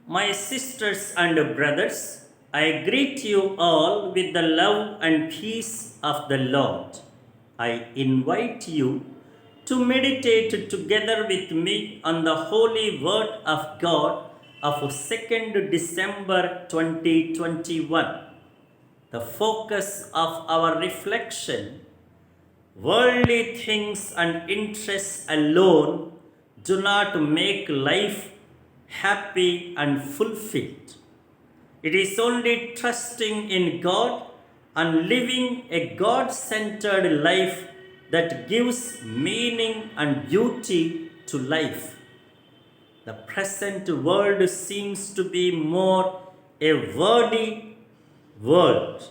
My sisters and brothers, I greet you all with the love and peace of the Lord. I invite you to meditate together with me on the holy word of God of 2nd December 2021. The focus of our reflection: worldly things and interests alone do not make life happy and fulfilled. It is only trusting in God and living a God centered life that gives meaning and beauty to life. The present world seems to be more a wordy world.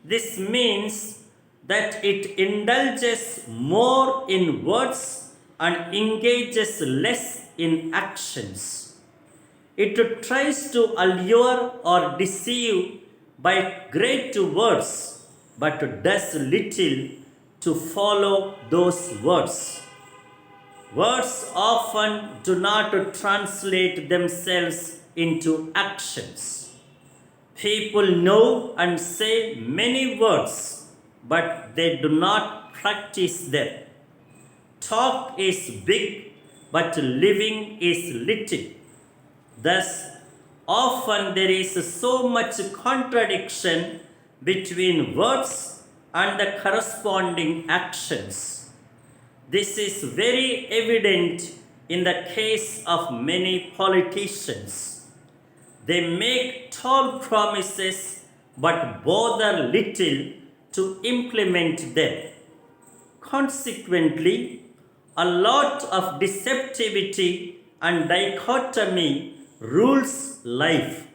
This means that it indulges more in words and engages less in actions. It tries to allure or deceive by great words, but does little to follow those words. Words often do not translate themselves into actions. People know and say many words, but they do not practice them. Talk is big, but living is little. Thus, often there is so much contradiction between words and the corresponding actions. This is very evident in the case of many politicians. They make tall promises but bother little to implement them. Consequently, a lot of deceptivity and dichotomy rules life.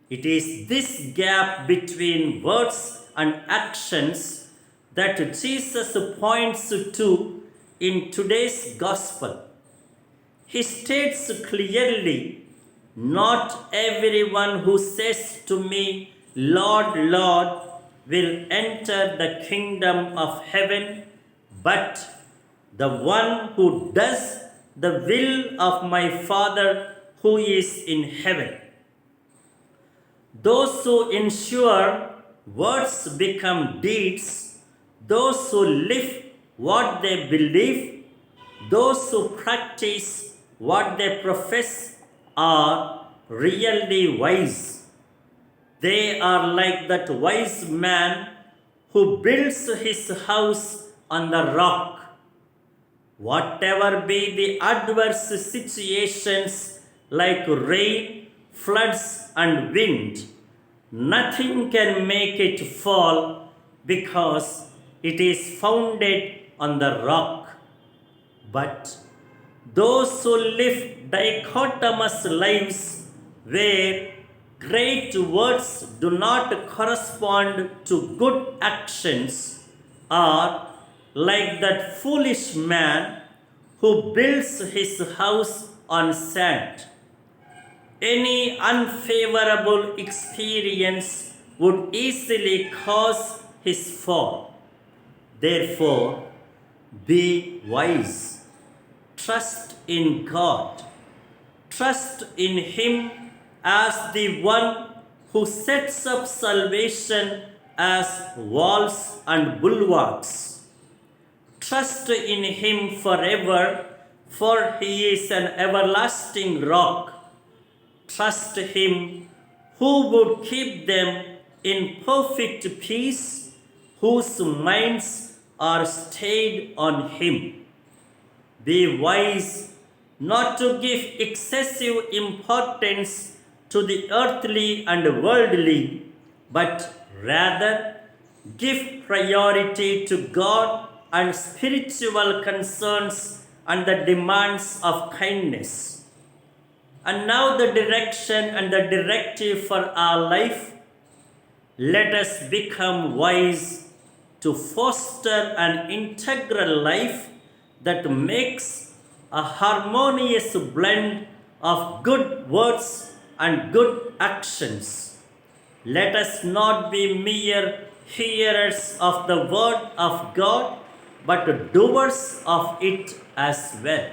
It is this gap between words and actions that Jesus points to in today's gospel. He states clearly, "Not everyone who says to me, 'Lord, Lord,' will enter the kingdom of heaven, but the one who does the will of my Father who is in heaven." Those who ensure words become deeds, those who live what they believe, those who practice what they profess are really wise. They are like that wise man who builds his house on the rock. Whatever be the adverse situations like rain, floods, and wind, nothing can make it fall because it is founded on the rock. But those who live dichotomous lives where great words do not correspond to good actions are like that foolish man who builds his house on sand. Any unfavorable experience would easily cause his fall. Therefore, be wise. Trust in God. Trust in Him as the one who sets up salvation as walls and bulwarks. Trust in Him forever, for He is an everlasting rock. Trust Him who would keep them in perfect peace, whose minds are stayed on Him. Be wise not to give excessive importance to the earthly and worldly, but rather give priority to God and spiritual concerns and the demands of kindness. And now the direction and the directive for our life: let us become wise to foster an integral life that makes a harmonious blend of good words and good actions. Let us not be mere hearers of the word of God, but doers of it as well.